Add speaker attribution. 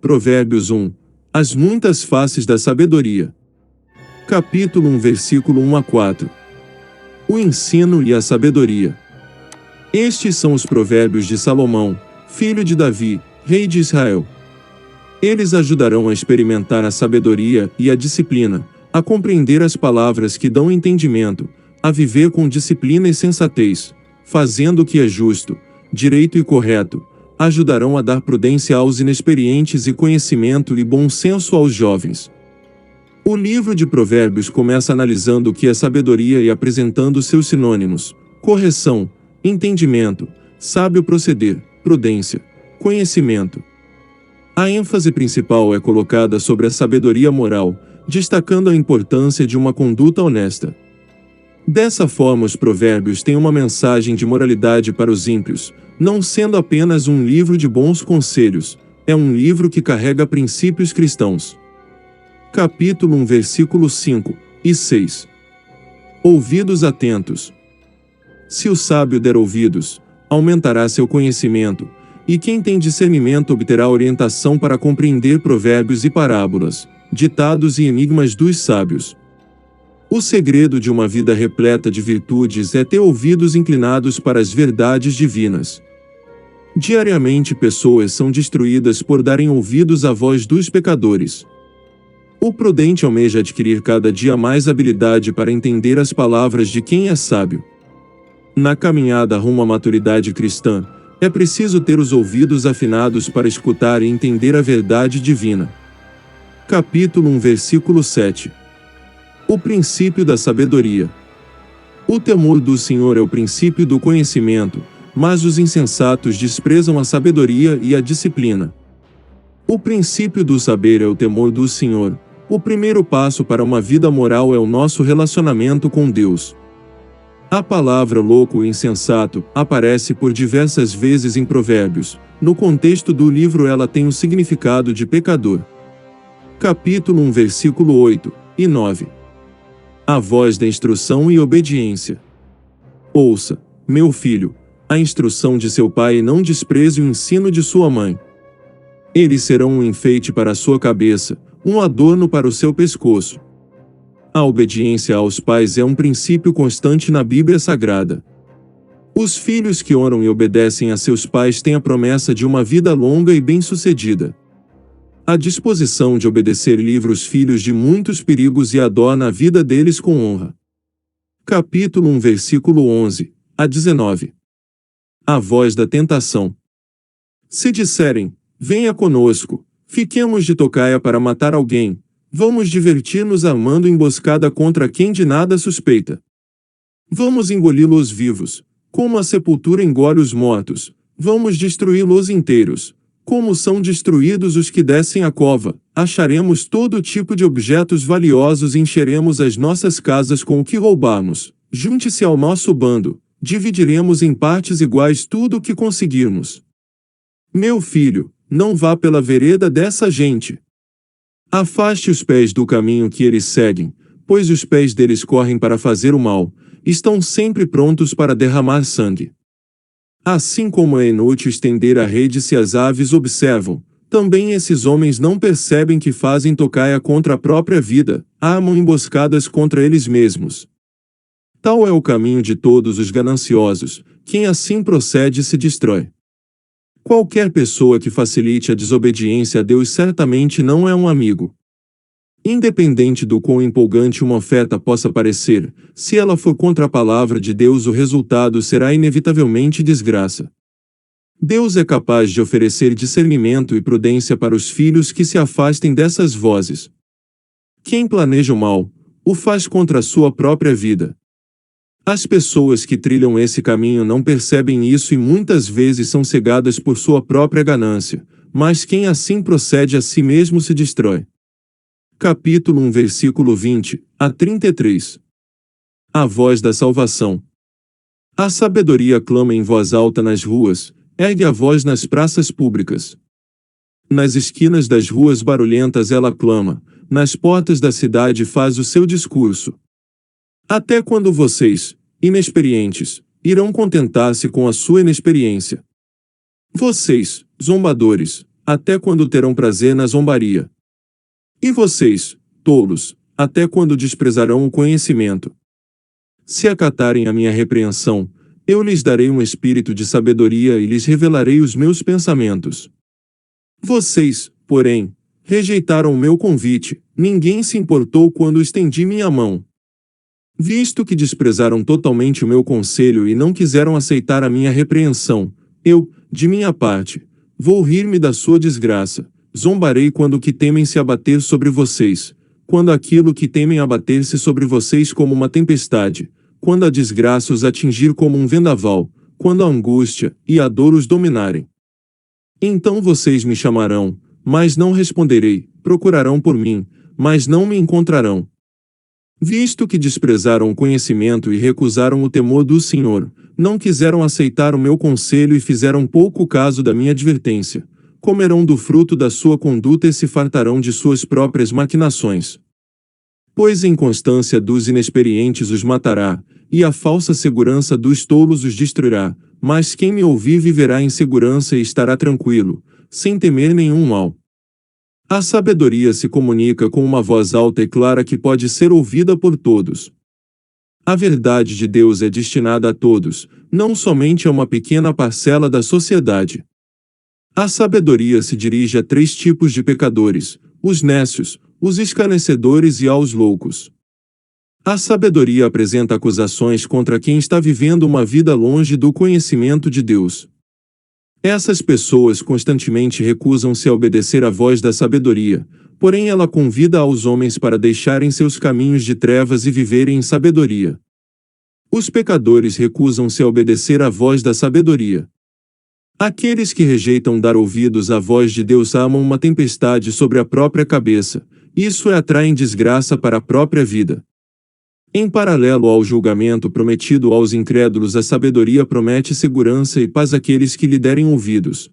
Speaker 1: Provérbios 1. As muitas faces da sabedoria. Capítulo 1, versículo 1 a 4. O ensino e a sabedoria. Estes são os provérbios de Salomão, filho de Davi, rei de Israel. Eles ajudarão a experimentar a sabedoria e a disciplina, a compreender as palavras que dão entendimento, a viver com disciplina e sensatez, fazendo o que é justo, direito e correto, ajudarão a dar prudência aos inexperientes e conhecimento e bom senso aos jovens. O livro de Provérbios começa analisando o que é sabedoria e apresentando seus sinônimos: correção, entendimento, sábio proceder, prudência, conhecimento. A ênfase principal é colocada sobre a sabedoria moral, destacando a importância de uma conduta honesta. Dessa forma, os provérbios têm uma mensagem de moralidade para os ímpios, não sendo apenas um livro de bons conselhos, é um livro que carrega princípios cristãos. Capítulo 1, versículos 5 e 6. Ouvidos atentos. Se o sábio der ouvidos, aumentará seu conhecimento, e quem tem discernimento obterá orientação para compreender provérbios e parábolas, ditados e enigmas dos sábios. O segredo de uma vida repleta de virtudes é ter ouvidos inclinados para as verdades divinas. Diariamente pessoas são destruídas por darem ouvidos à voz dos pecadores. O prudente almeja adquirir cada dia mais habilidade para entender as palavras de quem é sábio. Na caminhada rumo à maturidade cristã, é preciso ter os ouvidos afinados para escutar e entender a verdade divina. Capítulo 1, versículo 7. O princípio da sabedoria. O temor do Senhor é o princípio do conhecimento, mas os insensatos desprezam a sabedoria e a disciplina. O princípio do saber é o temor do Senhor. O primeiro passo para uma vida moral é o nosso relacionamento com Deus. A palavra louco e insensato aparece por diversas vezes em Provérbios. No contexto do livro, ela tem o significado de pecador. Capítulo 1, versículo 8 e 9. A voz da instrução e obediência. Ouça, meu filho, a instrução de seu pai e não despreze o ensino de sua mãe. Eles serão um enfeite para a sua cabeça, um adorno para o seu pescoço. A obediência aos pais é um princípio constante na Bíblia Sagrada. Os filhos que honram e obedecem a seus pais têm a promessa de uma vida longa e bem-sucedida. A disposição de obedecer livra os filhos de muitos perigos e adorna a vida deles com honra. Capítulo 1, versículo 11 a 19. A voz da tentação. Se disserem, venha conosco, fiquemos de tocaia para matar alguém, vamos divertir-nos armando emboscada contra quem de nada suspeita. Vamos engoli-los vivos, como a sepultura engole os mortos, vamos destruí-los inteiros. Como são destruídos os que descem a cova, acharemos todo tipo de objetos valiosos e encheremos as nossas casas com o que roubarmos. Junte-se ao nosso bando, dividiremos em partes iguais tudo o que conseguirmos. Meu filho, não vá pela vereda dessa gente. Afaste os pés do caminho que eles seguem, pois os pés deles correm para fazer o mal, estão sempre prontos para derramar sangue. Assim como é inútil estender a rede se as aves observam, também esses homens não percebem que fazem tocaia contra a própria vida, armam emboscadas contra eles mesmos. Tal é o caminho de todos os gananciosos, quem assim procede se destrói. Qualquer pessoa que facilite a desobediência a Deus certamente não é um amigo. Independente do quão empolgante uma oferta possa parecer, se ela for contra a palavra de Deus, o resultado será inevitavelmente desgraça. Deus é capaz de oferecer discernimento e prudência para os filhos que se afastem dessas vozes. Quem planeja o mal, o faz contra a sua própria vida. As pessoas que trilham esse caminho não percebem isso e muitas vezes são cegadas por sua própria ganância, mas quem assim procede a si mesmo se destrói. Capítulo 1, versículo 20 a 33. A voz da salvação. A sabedoria clama em voz alta nas ruas, ergue a voz nas praças públicas. Nas esquinas das ruas barulhentas ela clama, nas portas da cidade faz o seu discurso. Até quando vocês, inexperientes, irão contentar-se com a sua inexperiência? Vocês, zombadores, até quando terão prazer na zombaria? E vocês, tolos, até quando desprezarão o conhecimento? Se acatarem a minha repreensão, eu lhes darei um espírito de sabedoria e lhes revelarei os meus pensamentos. Vocês, porém, rejeitaram o meu convite, ninguém se importou quando estendi minha mão. Visto que desprezaram totalmente o meu conselho e não quiseram aceitar a minha repreensão, eu, de minha parte, vou rir-me da sua desgraça, zombarei quando o que temem se abater sobre vocês, quando aquilo que temem abater-se sobre vocês como uma tempestade, quando a desgraça os atingir como um vendaval, quando a angústia e a dor os dominarem. Então vocês me chamarão, mas não responderei, procurarão por mim, mas não me encontrarão. Visto que desprezaram o conhecimento e recusaram o temor do Senhor, não quiseram aceitar o meu conselho e fizeram pouco caso da minha advertência, comerão do fruto da sua conduta e se fartarão de suas próprias maquinações. Pois a inconstância dos inexperientes os matará, e a falsa segurança dos tolos os destruirá, mas quem me ouvir viverá em segurança e estará tranquilo, sem temer nenhum mal. A sabedoria se comunica com uma voz alta e clara que pode ser ouvida por todos. A verdade de Deus é destinada a todos, não somente a uma pequena parcela da sociedade. A sabedoria se dirige a 3 tipos de pecadores: os nécios, os escarnecedores e aos loucos. A sabedoria apresenta acusações contra quem está vivendo uma vida longe do conhecimento de Deus. Essas pessoas constantemente recusam-se a obedecer à voz da sabedoria, porém ela convida aos homens para deixarem seus caminhos de trevas e viverem em sabedoria. Os pecadores recusam-se a obedecer à voz da sabedoria. Aqueles que rejeitam dar ouvidos à voz de Deus amam uma tempestade sobre a própria cabeça, isso atraem desgraça para a própria vida. Em paralelo ao julgamento prometido aos incrédulos, a sabedoria promete segurança e paz àqueles que lhe derem ouvidos.